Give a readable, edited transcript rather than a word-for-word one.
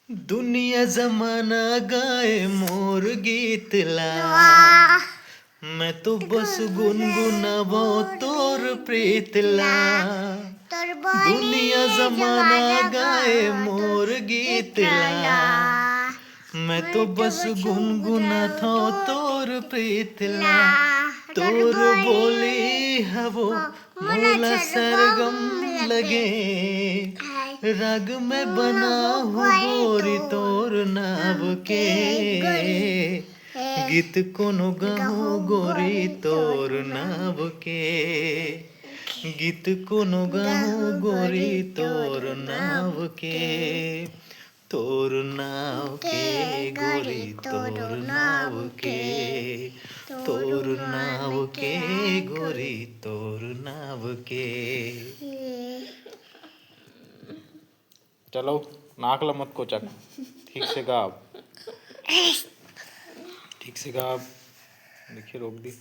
दुनिया जमाना गाए मोर गीत ला, मैं तो बस गुनगुनाबो तोर प्रीत ला। दुनिया जमाना गाए मोर गीत ला, मैं तो बस गुनगुना था तोर प्रीत ला। तोर बोली हवो मोला सरगम लगे, राग में बना हूँ गोरी तोर नाव के। गीत कोनो गाहूँ गोरी तोर नाव के, गीत कोनो गाहूँ गोरी तोर नाव के। तोर नाव के गोरी तोर नाव के, तोर नाव के गोरी तोर नाव के। चलो नाकला मत कोचक, ठीक से गा अब, ठीक से गा अब। देखिए रोक दी।